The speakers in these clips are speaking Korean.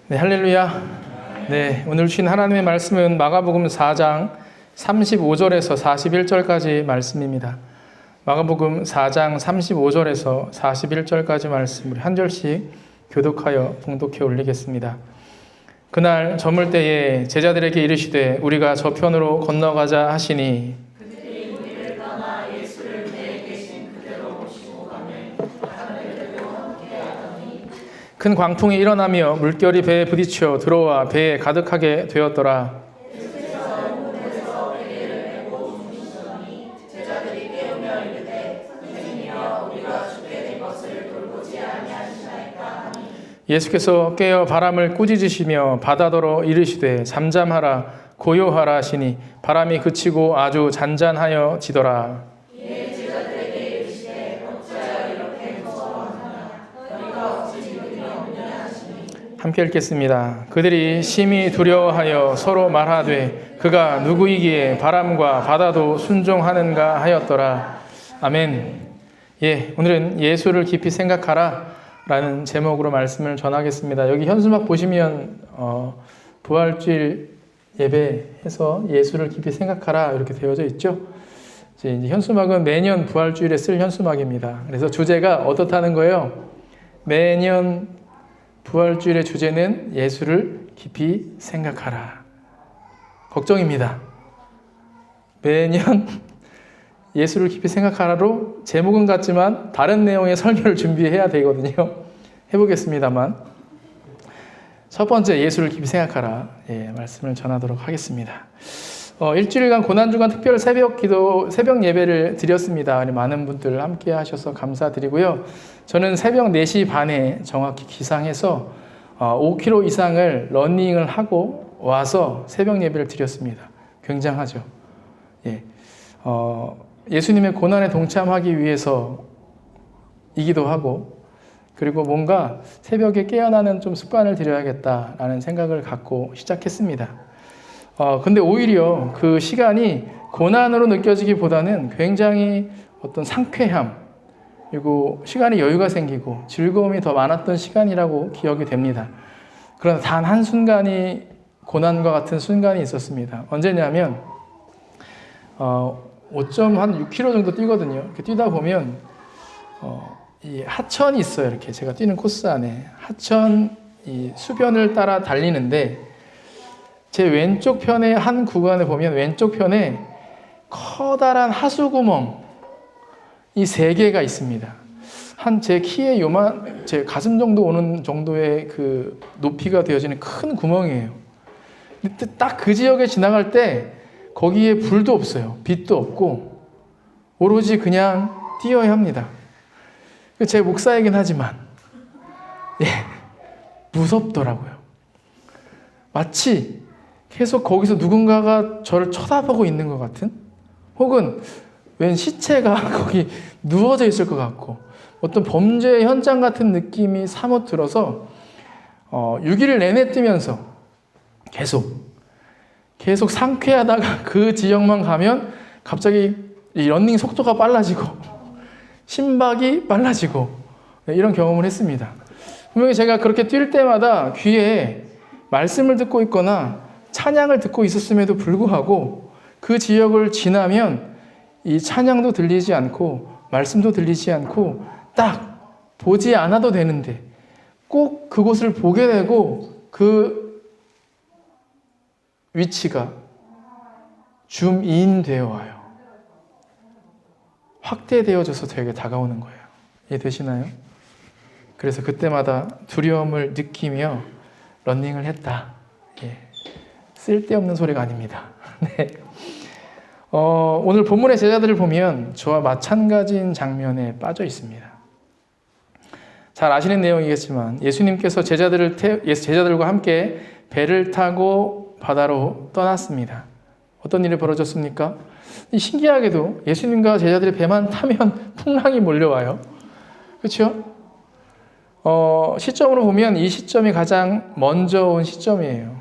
네, 할렐루야. 네, 오늘 주신 하나님의 말씀은 마가복음 4장 35절에서 41절까지 말씀입니다. 마가복음 4장 35절에서 41절까지 말씀을 한 절씩 교독하여 봉독해 올리겠습니다. 그날 저물 때에 제자들에게 이르시되 우리가 저편으로 건너가자 하시니 그들이 우리를 떠나 예수를 배에 계신 그대로 모시고 가매 사람들도 함께하더니 큰 광풍이 일어나며 물결이 배에 부딪혀 들어와 배에 가득하게 되었더라. 예수께서 물에서 베개를 메고 주무시더니 제자들이 깨우며 이르되 선생님이여 우리가 죽게 된 것을 돌보지 아니하시나이까 하니 예수께서 깨어 바람을 꾸짖으시며 바다더러 이르시되 잠잠하라 고요하라 하시니 바람이 그치고 아주 잔잔하여 지더라. 이에 제자들에게 이르시되 어찌하여 이렇게 무서워하느냐 너희가 어찌 믿음이 없느냐 하시니 함께 읽겠습니다. 그들이 심히 두려워하여 서로 말하되 그가 누구이기에 바람과 바다도 순종하는가 하였더라. 아멘. 예, 오늘은 예수를 깊이 생각하라 라는 제목으로 말씀을 전하겠습니다. 여기 현수막 보시면 부활주일 예배해서 예수를 깊이 생각하라 이렇게 되어져 있죠. 이제 현수막은 매년 부활주일에 쓸 현수막입니다. 그래서 주제가 어떻다는 거예요? 매년 부활주일의 주제는 예수를 깊이 생각하라. 걱정입니다. 매년 예수를 깊이 생각하라로 제목은 같지만 다른 내용의 설교를 준비해야 되거든요. 해보겠습니다만 첫 번째 예수를 깊이 생각하라 말씀을 전하도록 하겠습니다. 일주일간 고난주간 특별 새벽 예배를 드렸습니다. 많은 분들 함께 하셔서 감사드리고요. 저는 새벽 4시 반에 정확히 기상해서 5km 이상을 러닝을 하고 와서 새벽 예배를 드렸습니다. 굉장하죠. 예수님의 고난에 동참하기 위해서이기도 하고, 그리고 뭔가 새벽에 깨어나는 좀 습관을 들여야겠다라는 생각을 갖고 시작했습니다. 근데 오히려 그 시간이 고난으로 느껴지기보다는 굉장히 어떤 상쾌함, 그리고 시간에 여유가 생기고 즐거움이 더 많았던 시간이라고 기억이 됩니다. 그러나 단 한순간이 고난과 같은 순간이 있었습니다. 언제냐면 5.6km 정도 뛰거든요. 이렇게 뛰다 보면 이 하천이 있어요. 이렇게 제가 뛰는 코스 안에 하천 이 수변을 따라 달리는데 제 왼쪽 편에 한 구간에 보면 왼쪽 편에 커다란 하수구멍이 3개가 있습니다. 한 제 키에 제 가슴 정도 오는 정도의 그 높이가 되어지는 큰 구멍이에요. 근데 딱 그 지역에 지나갈 때 거기에 불도 없어요. 빛도 없고 오로지 그냥 뛰어야 합니다. 제 목사이긴 하지만 무섭더라고요. 마치 계속 거기서 누군가가 저를 쳐다보고 있는 것 같은, 혹은 웬 시체가 거기 누워져 있을 것 같고 어떤 범죄 현장 같은 느낌이 사뭇 들어서 6일 내내 뛰면서 계속 상쾌하다가 그 지역만 가면 갑자기 이 러닝 속도가 빨라지고 심박이 빨라지고 이런 경험을 했습니다. 분명히 제가 그렇게 뛸 때마다 귀에 말씀을 듣고 있거나 찬양을 듣고 있었음에도 불구하고 그 지역을 지나면 이 찬양도 들리지 않고 말씀도 들리지 않고 딱 보지 않아도 되는데 꼭 그곳을 보게 되고 그 위치가 줌인 되어 와요. 확대되어져서 저에게 다가오는 거예요. 이해되시나요? 그래서 그때마다 두려움을 느끼며 러닝을 했다. 쓸데없는 소리가 아닙니다. 네. 오늘 본문의 제자들을 보면 저와 마찬가지인 장면에 빠져 있습니다. 잘 아시는 내용이겠지만 예수님께서 제자들과 함께 배를 타고 바다로 떠났습니다. 어떤 일이 벌어졌습니까? 신기하게도 예수님과 제자들의 배만 타면 풍랑이 몰려와요. 그렇죠? 시점으로 보면 이 시점이 가장 먼저 온 시점이에요.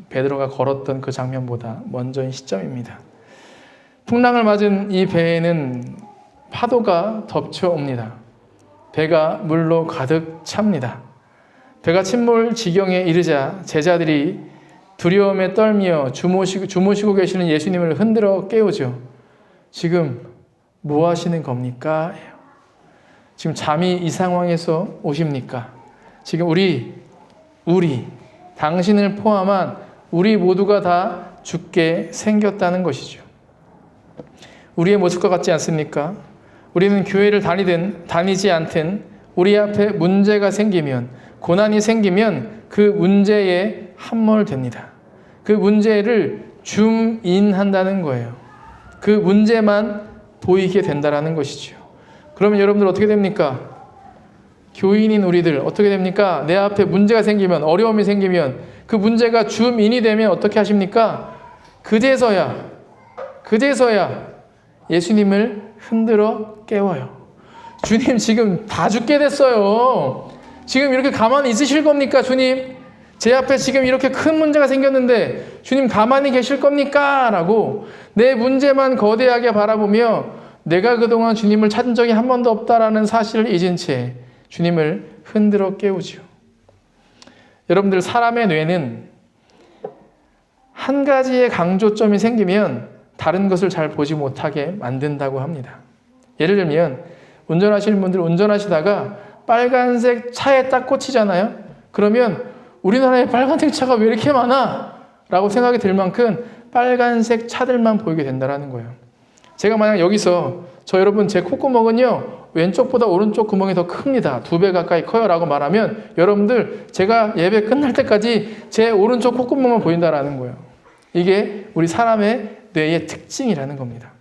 베드로가 걸었던 그 장면보다 먼저인 시점입니다. 풍랑을 맞은 이 배에는 파도가 덮쳐옵니다. 배가 물로 가득 찹니다. 배가 침몰 지경에 이르자 제자들이 두려움에 떨며 주무시고 계시는 예수님을 흔들어 깨우죠. 지금 뭐 하시는 겁니까? 지금 잠이 이 상황에서 오십니까? 지금 우리 당신을 포함한 우리 모두가 다 죽게 생겼다는 것이죠. 우리의 모습과 같지 않습니까? 우리는 교회를 다니든 다니지 않든 우리 앞에 문제가 생기면, 고난이 생기면 그 문제에 함몰됩니다. 그 문제를 줌인한다는 거예요. 그 문제만 보이게 된다는 것이죠. 그러면 여러분들 어떻게 됩니까? 교인인 우리들 어떻게 됩니까? 내 앞에 문제가 생기면, 어려움이 생기면 그 문제가 줌인이 되면 어떻게 하십니까? 그제서야 예수님을 흔들어 깨워요. 주님 지금 다 죽게 됐어요. 지금 이렇게 가만히 있으실 겁니까? 주님 제 앞에 지금 이렇게 큰 문제가 생겼는데 주님 가만히 계실 겁니까? 라고 내 문제만 거대하게 바라보며 내가 그동안 주님을 찾은 적이 한 번도 없다라는 사실을 잊은 채 주님을 흔들어 깨우죠. 여러분들, 사람의 뇌는 한 가지의 강조점이 생기면 다른 것을 잘 보지 못하게 만든다고 합니다. 예를 들면 운전하시는 분들 운전하시다가 빨간색 차에 딱 꽂히잖아요. 그러면 우리나라에 빨간색 차가 왜 이렇게 많아? 라고 생각이 들 만큼 빨간색 차들만 보이게 된다는 거예요. 제가 만약 여기서 여러분 제 콧구멍은요 왼쪽보다 오른쪽 구멍이 더 큽니다. 2배 가까이 커요 라고 말하면 여러분들 제가 예배 끝날 때까지 제 오른쪽 콧구멍만 보인다라는 거예요. 이게 우리 사람의 뇌의 특징이라는 겁니다.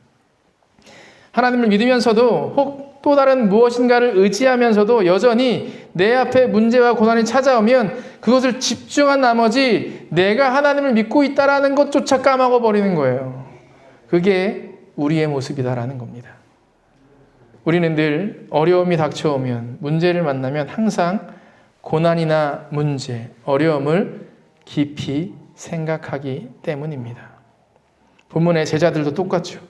하나님을 믿으면서도 혹 또 다른 무엇인가를 의지하면서도 여전히 내 앞에 문제와 고난이 찾아오면 그것을 집중한 나머지 내가 하나님을 믿고 있다라는 것조차 까먹어버리는 거예요. 그게 우리의 모습이다라는 겁니다. 우리는 늘 어려움이 닥쳐오면, 문제를 만나면 항상 고난이나 문제, 어려움을 깊이 생각하기 때문입니다. 본문의 제자들도 똑같죠.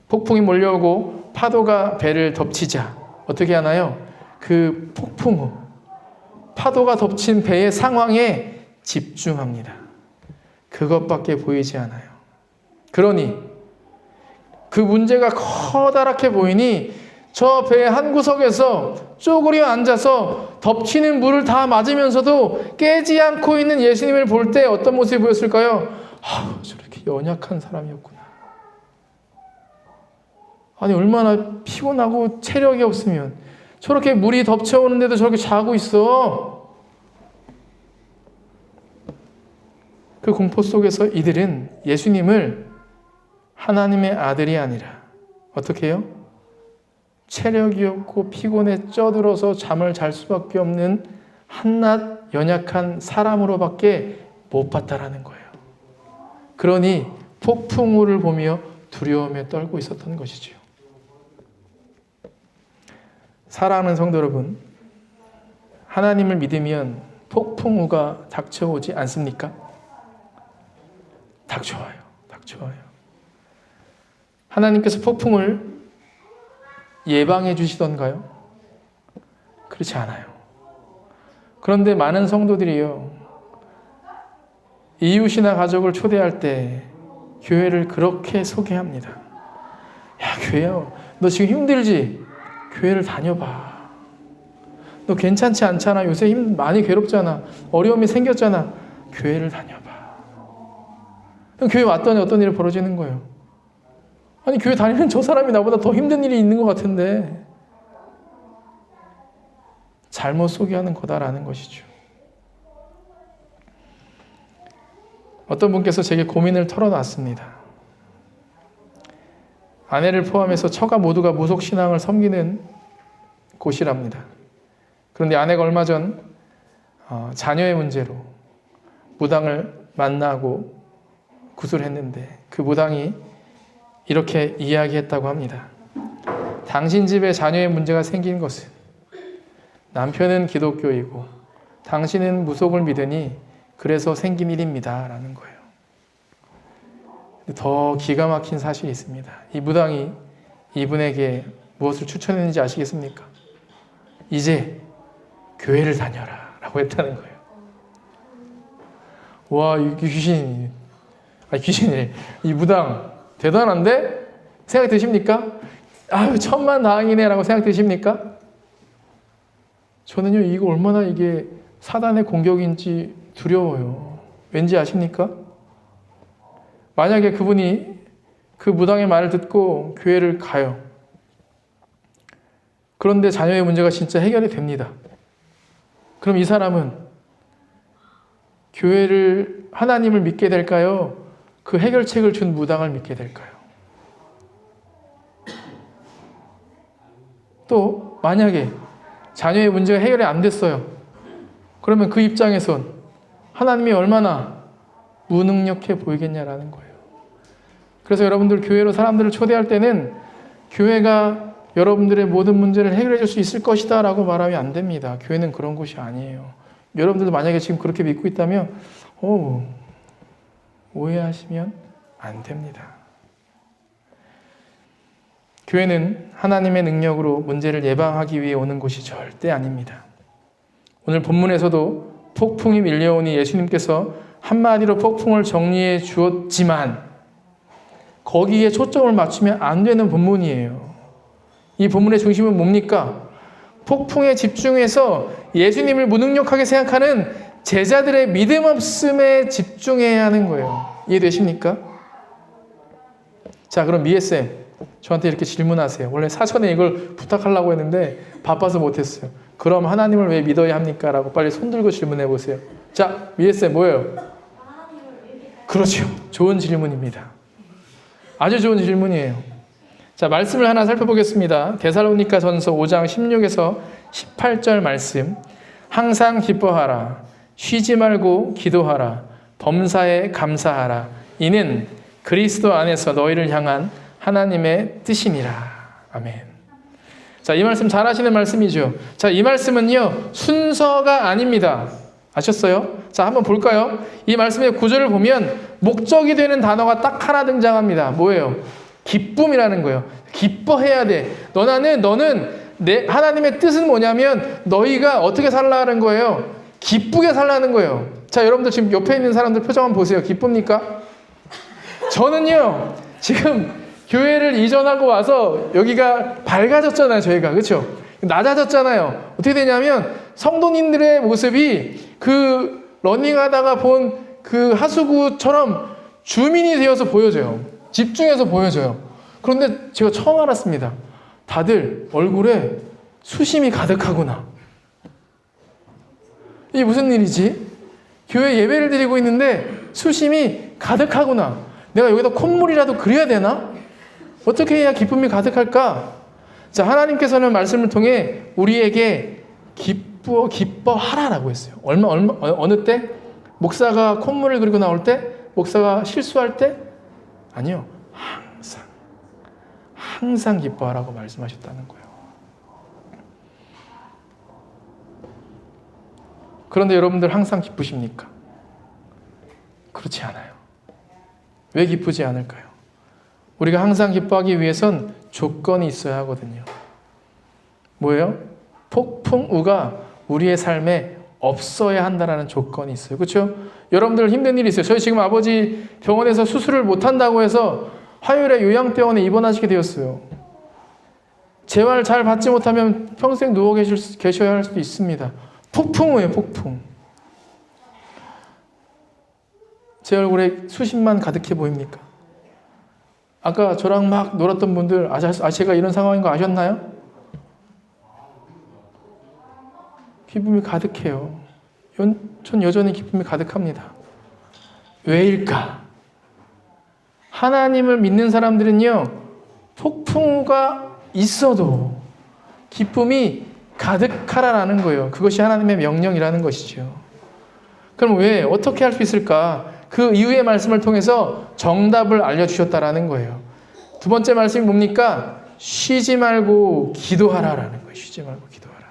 폭풍이 몰려오고 파도가 배를 덮치자 어떻게 하나요? 그 폭풍, 파도가 덮친 배의 상황에 집중합니다. 그것밖에 보이지 않아요. 그러니 그 문제가 커다랗게 보이니 저 배 한 구석에서 쪼그려 앉아서 덮치는 물을 다 맞으면서도 깨지 않고 있는 예수님을 볼 때 어떤 모습이 보였을까요? 저렇게 연약한 사람이었구나. 아니 얼마나 피곤하고 체력이 없으면 저렇게 물이 덮쳐오는데도 저렇게 자고 있어. 그 공포 속에서 이들은 예수님을 하나님의 아들이 아니라 어떻게 해요? 체력이 없고 피곤에 쪄들어서 잠을 잘 수밖에 없는 한낱 연약한 사람으로밖에 못 봤다라는 거예요. 그러니 폭풍우를 보며 두려움에 떨고 있었던 것이죠. 사랑하는 성도 여러분, 하나님을 믿으면 폭풍우가 닥쳐오지 않습니까? 닥쳐와요. 하나님께서 폭풍을 예방해 주시던가요? 그렇지 않아요. 그런데 많은 성도들이요, 이웃이나 가족을 초대할 때 교회를 그렇게 소개합니다. 야, 교회야, 너 지금 힘들지? 교회를 다녀봐. 너 괜찮지 않잖아. 요새 많이 괴롭잖아. 어려움이 생겼잖아. 교회를 다녀봐. 그럼 교회 왔더니 어떤 일이 벌어지는 거예요? 아니, 교회 다니는 저 사람이 나보다 더 힘든 일이 있는 것 같은데 잘못 소개하는 거다라는 것이죠. 어떤 분께서 제게 고민을 털어놨습니다. 아내를 포함해서 처가 모두가 무속신앙을 섬기는 곳이랍니다. 그런데 아내가 얼마 전 자녀의 문제로 무당을 만나고 구술했는데 그 무당이 이렇게 이야기했다고 합니다. 당신 집에 자녀의 문제가 생긴 것은 남편은 기독교이고 당신은 무속을 믿으니 그래서 생긴 일입니다. 라는 거예요. 더 기가 막힌 사실이 있습니다. 이 무당이 이분에게 무엇을 추천했는지 아시겠습니까? 이제 교회를 다녀라 라고 했다는 거예요. 와, 이 귀신이, 이 무당 대단한데? 생각 드십니까? 아유, 천만다행이네라고 생각 드십니까? 저는요, 이거 얼마나 이게 사단의 공격인지 두려워요. 왠지 아십니까? 만약에 그분이 그 무당의 말을 듣고 교회를 가요. 그런데 자녀의 문제가 진짜 해결이 됩니다. 그럼 이 사람은 교회를, 하나님을 믿게 될까요? 그 해결책을 준 무당을 믿게 될까요? 또 만약에 자녀의 문제가 해결이 안 됐어요. 그러면 그 입장에선 하나님이 얼마나 무능력해 보이겠냐라는 거예요. 그래서 여러분들 교회로 사람들을 초대할 때는 교회가 여러분들의 모든 문제를 해결해 줄 수 있을 것이다 라고 말하면 안 됩니다. 교회는 그런 곳이 아니에요. 여러분들도 만약에 지금 그렇게 믿고 있다면 오해하시면 안 됩니다. 교회는 하나님의 능력으로 문제를 예방하기 위해 오는 곳이 절대 아닙니다. 오늘 본문에서도 폭풍이 밀려오니 예수님께서 한마디로 폭풍을 정리해 주었지만 거기에 초점을 맞추면 안 되는 본문이에요. 이 본문의 중심은 뭡니까? 폭풍에 집중해서 예수님을 무능력하게 생각하는 제자들의 믿음 없음에 집중해야 하는 거예요. 이해되십니까? 자, 그럼 미애쌤, 저한테 이렇게 질문하세요. 원래 사전에 이걸 부탁하려고 했는데 바빠서 못했어요. 그럼 하나님을 왜 믿어야 합니까? 라고 빨리 손 들고 질문해 보세요. 자, 미애쌤 뭐예요? 그렇죠. 좋은 질문입니다. 아주 좋은 질문이에요. 자, 말씀을 하나 살펴보겠습니다. 데살로니가 전서 5장 16에서 18절 말씀. 항상 기뻐하라. 쉬지 말고 기도하라. 범사에 감사하라. 이는 그리스도 안에서 너희를 향한 하나님의 뜻이니라. 아멘. 자, 이 말씀 잘 아시는 말씀이죠. 자, 이 말씀은요, 순서가 아닙니다. 아셨어요? 자, 한번 볼까요? 이 말씀의 구절을 보면 목적이 되는 단어가 딱 하나 등장합니다. 뭐예요? 기쁨이라는 거예요. 기뻐해야 돼. 너는 하나님의 뜻은 뭐냐면 너희가 어떻게 살라는 거예요? 기쁘게 살라는 거예요. 자, 여러분들 지금 옆에 있는 사람들 표정 한번 보세요. 기쁩니까? 저는요, 지금 교회를 이전하고 와서 여기가 밝아졌잖아요, 저희가. 그렇죠? 낮아졌잖아요. 어떻게 되냐면 성도님들의 모습이 그 러닝하다가 본 그 하수구처럼 주민이 되어서 보여져요. 집중해서 보여져요. 그런데 제가 처음 알았습니다. 다들 얼굴에 수심이 가득하구나. 이게 무슨 일이지? 교회 예배를 드리고 있는데 수심이 가득하구나. 내가 여기다 콧물이라도 그려야 되나? 어떻게 해야 기쁨이 가득할까? 자, 하나님께서는 말씀을 통해 우리에게 기뻐하라라고 했어요. 어느 때? 목사가 콧물을 그리고 나올 때? 목사가 실수할 때? 아니요. 항상 기뻐하라고 말씀하셨다는 거예요. 그런데 여러분들 항상 기쁘십니까? 그렇지 않아요. 왜 기쁘지 않을까요? 우리가 항상 기뻐하기 위해선 조건이 있어야 하거든요. 뭐예요? 폭풍우가 우리의 삶에 없어야 한다는 조건이 있어요. 그렇죠? 여러분들 힘든 일이 있어요. 저희 지금 아버지 병원에서 수술을 못한다고 해서 화요일에 요양병원에 입원하시게 되었어요. 재활 잘 받지 못하면 평생 누워 계셔야 할 수도 있습니다. 폭풍우예요, 폭풍. 제 얼굴에 수심만 가득해 보입니까? 아까 저랑 막 놀았던 분들, 제가 이런 상황인 거 아셨나요? 기쁨이 가득해요. 전 여전히 기쁨이 가득합니다. 왜일까? 하나님을 믿는 사람들은요, 폭풍우가 있어도 기쁨이 가득하라라는 거예요. 그것이 하나님의 명령이라는 것이죠. 그럼 왜, 어떻게 할 수 있을까? 그 이후의 말씀을 통해서 정답을 알려주셨다라는 거예요. 두 번째 말씀이 뭡니까? 쉬지 말고 기도하라라는 거예요. 쉬지 말고 기도하라.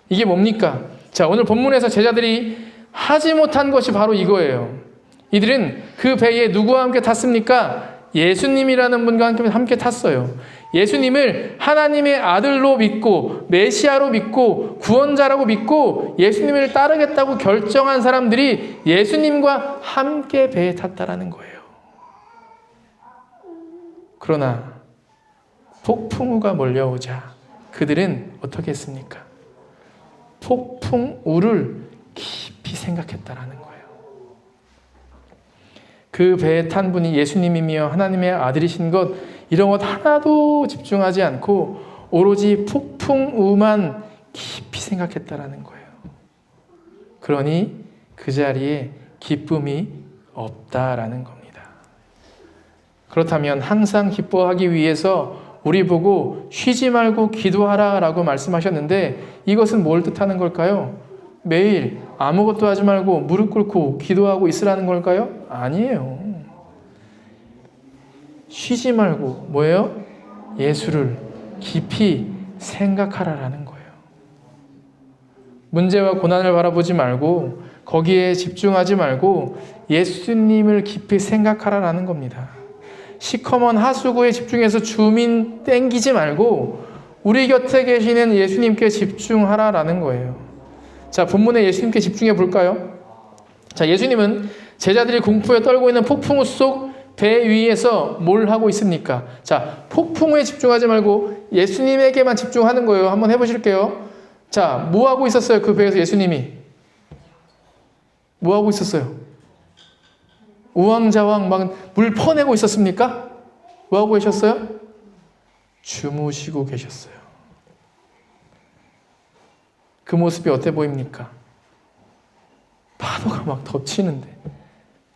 이게 뭡니까? 자, 오늘 본문에서 제자들이 하지 못한 것이 바로 이거예요. 이들은 그 배에 누구와 함께 탔습니까? 예수님이라는 분과 함께 탔어요. 예수님을 하나님의 아들로 믿고 메시아로 믿고 구원자라고 믿고 예수님을 따르겠다고 결정한 사람들이 예수님과 함께 배에 탔다라는 거예요. 그러나 폭풍우가 몰려오자 그들은 어떻게 했습니까? 폭풍우를 깊이 생각했다라는 거예요. 그 배에 탄 분이 예수님이며 하나님의 아들이신 것, 이런 것 하나도 집중하지 않고 오로지 폭풍우만 깊이 생각했다라는 거예요. 그러니 그 자리에 기쁨이 없다라는 겁니다. 그렇다면 항상 기뻐하기 위해서 우리 보고 쉬지 말고 기도하라라고 말씀하셨는데 이것은 뭘 뜻하는 걸까요? 매일 아무것도 하지 말고 무릎 꿇고 기도하고 있으라는 걸까요? 아니에요. 쉬지 말고 뭐예요? 예수를 깊이 생각하라라는 거예요. 문제와 고난을 바라보지 말고 거기에 집중하지 말고 예수님을 깊이 생각하라라는 겁니다. 시커먼 하수구에 집중해서 주민 땡기지 말고 우리 곁에 계시는 예수님께 집중하라라는 거예요. 자, 본문에 예수님께 집중해 볼까요? 자, 예수님은 제자들이 공포에 떨고 있는 폭풍우 속 배 위에서 뭘 하고 있습니까? 자, 폭풍우에 집중하지 말고 예수님에게만 집중하는 거예요. 한번 해보실게요. 자, 뭐 하고 있었어요? 그 배에서 예수님이 뭐 하고 있었어요? 우왕좌왕 막 물 퍼내고 있었습니까? 뭐 하고 계셨어요? 주무시고 계셨어요. 그 모습이 어때 보입니까? 파도가 막 덮치는데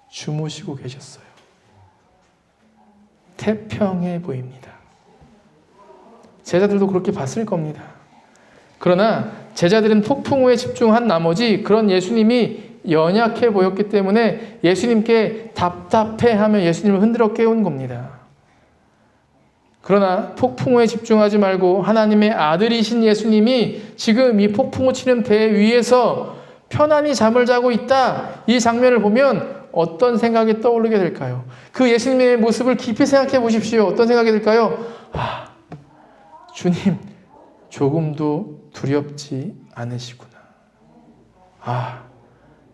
주무시고 계셨어요. 태평해 보입니다. 제자들도 그렇게 봤을 겁니다. 그러나 제자들은 폭풍우에 집중한 나머지 그런 예수님이 연약해 보였기 때문에 예수님께 답답해하며 예수님을 흔들어 깨운 겁니다. 그러나 폭풍우에 집중하지 말고 하나님의 아들이신 예수님이 지금 이 폭풍우 치는 배 위에서 편안히 잠을 자고 있다. 이 장면을 보면 어떤 생각이 떠오르게 될까요? 그 예수님의 모습을 깊이 생각해 보십시오. 어떤 생각이 들까요? 아, 주님 조금도 두렵지 않으시구나. 아,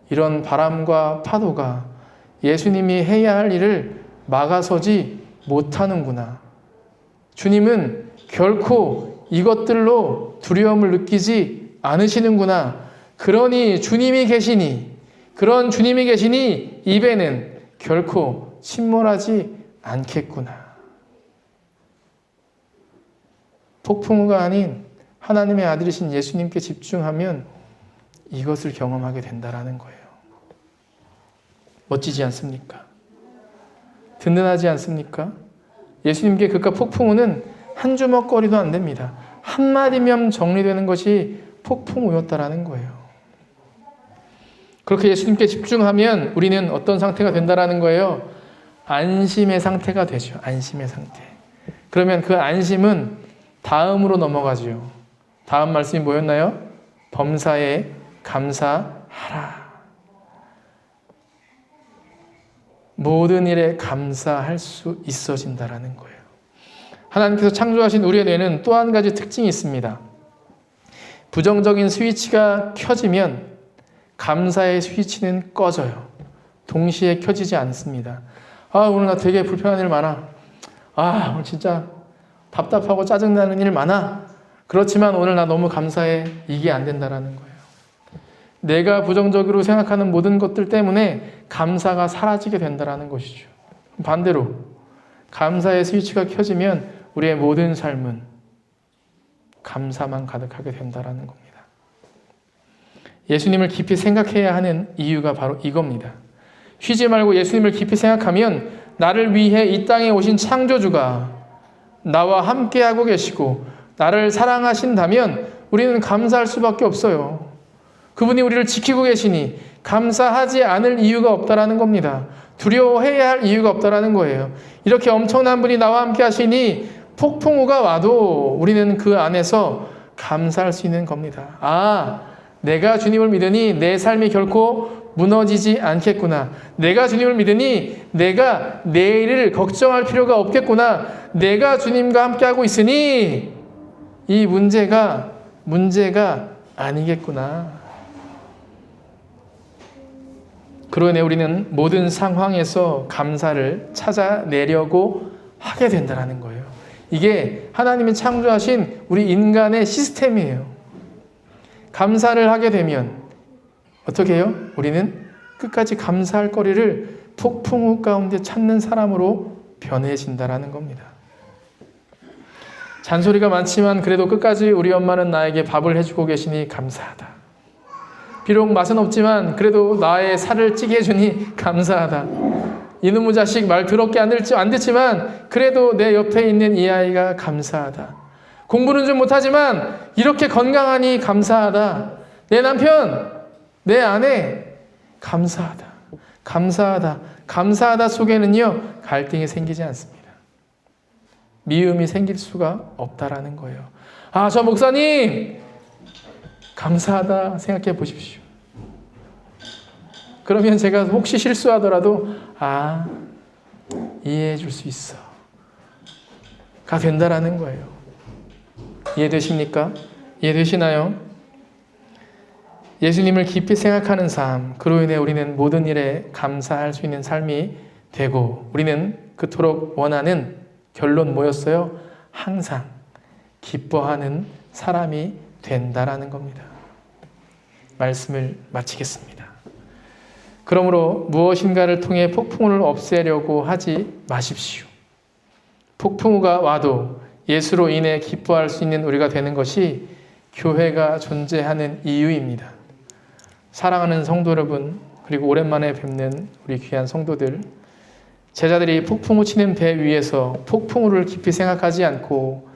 이런 바람과 파도가 예수님이 해야 할 일을 막아서지 못하는구나. 주님은 결코 이것들로 두려움을 느끼지 않으시는구나. 그러니 주님이 계시니, 그런 주님이 계시니 입에는 결코 침몰하지 않겠구나. 폭풍우가 아닌 하나님의 아들이신 예수님께 집중하면 이것을 경험하게 된다라는 거예요. 멋지지 않습니까? 든든하지 않습니까? 예수님께 그깟 폭풍우는 한 주먹거리도 안 됩니다. 한마디면 정리되는 것이 폭풍우였다라는 거예요. 그렇게 예수님께 집중하면 우리는 어떤 상태가 된다라는 거예요? 안심의 상태가 되죠. 안심의 상태. 그러면 그 안심은 다음으로 넘어가죠. 다음 말씀이 뭐였나요? 범사에 감사하라. 모든 일에 감사할 수 있어진다라는 거예요. 하나님께서 창조하신 우리의 뇌는 또 한 가지 특징이 있습니다. 부정적인 스위치가 켜지면 감사의 스위치는 꺼져요. 동시에 켜지지 않습니다. 아, 오늘 나 되게 불편한 일 많아. 아, 오늘 진짜 답답하고 짜증나는 일 많아. 그렇지만 오늘 나 너무 감사해. 이게 안 된다라는 거예요. 내가 부정적으로 생각하는 모든 것들 때문에 감사가 사라지게 된다라는 것이죠. 반대로 감사의 스위치가 켜지면 우리의 모든 삶은 감사만 가득하게 된다라는 겁니다. 예수님을 깊이 생각해야 하는 이유가 바로 이겁니다. 쉬지 말고 예수님을 깊이 생각하면 나를 위해 이 땅에 오신 창조주가 나와 함께하고 계시고 나를 사랑하신다면 우리는 감사할 수밖에 없어요. 그분이 우리를 지키고 계시니 감사하지 않을 이유가 없다라는 겁니다. 두려워해야 할 이유가 없다라는 거예요. 이렇게 엄청난 분이 나와 함께 하시니 폭풍우가 와도 우리는 그 안에서 감사할 수 있는 겁니다. 아, 내가 주님을 믿으니 내 삶이 결코 무너지지 않겠구나. 내가 주님을 믿으니 내가 내일을 걱정할 필요가 없겠구나. 내가 주님과 함께하고 있으니 이 문제가 아니겠구나. 그로 인해 우리는 모든 상황에서 감사를 찾아내려고 하게 된다는 거예요. 이게 하나님이 창조하신 우리 인간의 시스템이에요. 감사를 하게 되면 어떻게 해요? 우리는 끝까지 감사할 거리를 폭풍우 가운데 찾는 사람으로 변해진다는 겁니다. 잔소리가 많지만 그래도 끝까지 우리 엄마는 나에게 밥을 해주고 계시니 감사하다. 비록 맛은 없지만 그래도 나의 살을 찌게 해주니 감사하다. 이놈의 자식 말 더럽게 안 듣지만 그래도 내 옆에 있는 이 아이가 감사하다. 공부는 좀 못하지만 이렇게 건강하니 감사하다. 내 남편, 내 아내 감사하다. 감사하다. 감사하다 속에는요 갈등이 생기지 않습니다. 미움이 생길 수가 없다라는 거예요. 아, 저 목사님 감사하다 생각해 보십시오. 그러면 제가 혹시 실수하더라도 이해해 줄 수 있어 가 된다라는 거예요. 이해되십니까? 이해되시나요? 예수님을 깊이 생각하는 삶, 그로 인해 우리는 모든 일에 감사할 수 있는 삶이 되고 우리는 그토록 원하는 결론 뭐였어요? 항상 기뻐하는 사람이 된다라는 겁니다. 말씀을 마치겠습니다. 그러므로 무엇인가를 통해 폭풍우를 없애려고 하지 마십시오. 폭풍우가 와도 예수로 인해 기뻐할 수 있는 우리가 되는 것이 교회가 존재하는 이유입니다. 사랑하는 성도 여러분, 그리고 오랜만에 뵙는 우리 귀한 성도들, 제자들이 폭풍우 치는 배 위에서 폭풍우를 깊이 생각하지 않고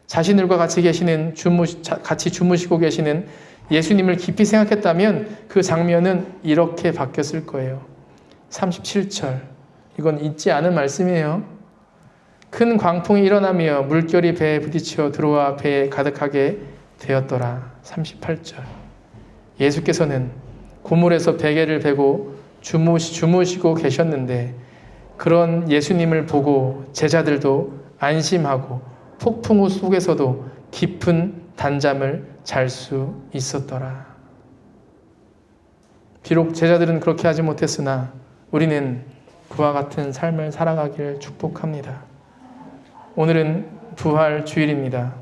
자신들과 같이 주무시고 계시는 예수님을 깊이 생각했다면 그 장면은 이렇게 바뀌었을 거예요. 37절, 이건 잊지 않은 말씀이에요. 큰 광풍이 일어나며 물결이 배에 부딪혀 들어와 배에 가득하게 되었더라. 38절, 예수께서는 고물에서 베개를 베고 주무시고 계셨는데 그런 예수님을 보고 제자들도 안심하고 폭풍우 속에서도 깊은 단잠을 잘 수 있었더라. 비록 제자들은 그렇게 하지 못했으나 우리는 그와 같은 삶을 살아가기를 축복합니다. 오늘은 부활 주일입니다.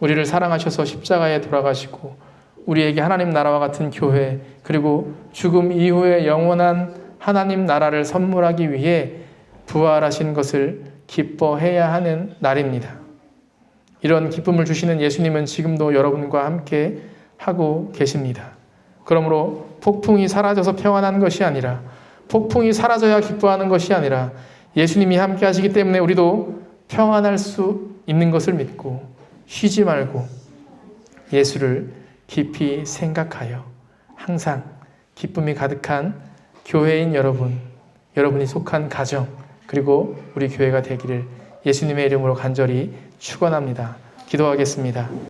우리를 사랑하셔서 십자가에 돌아가시고 우리에게 하나님 나라와 같은 교회, 그리고 죽음 이후에 영원한 하나님 나라를 선물하기 위해 부활하신 것을 기뻐해야 하는 날입니다. 이런 기쁨을 주시는 예수님은 지금도 여러분과 함께 하고 계십니다. 그러므로 폭풍이 사라져서 평안한 것이 아니라, 폭풍이 사라져야 기뻐하는 것이 아니라 예수님이 함께 하시기 때문에 우리도 평안할 수 있는 것을 믿고 쉬지 말고 예수를 깊이 생각하여 항상 기쁨이 가득한 교회인 여러분, 여러분이 속한 가정, 그리고 우리 교회가 되기를 예수님의 이름으로 간절히 축원합니다. 기도하겠습니다.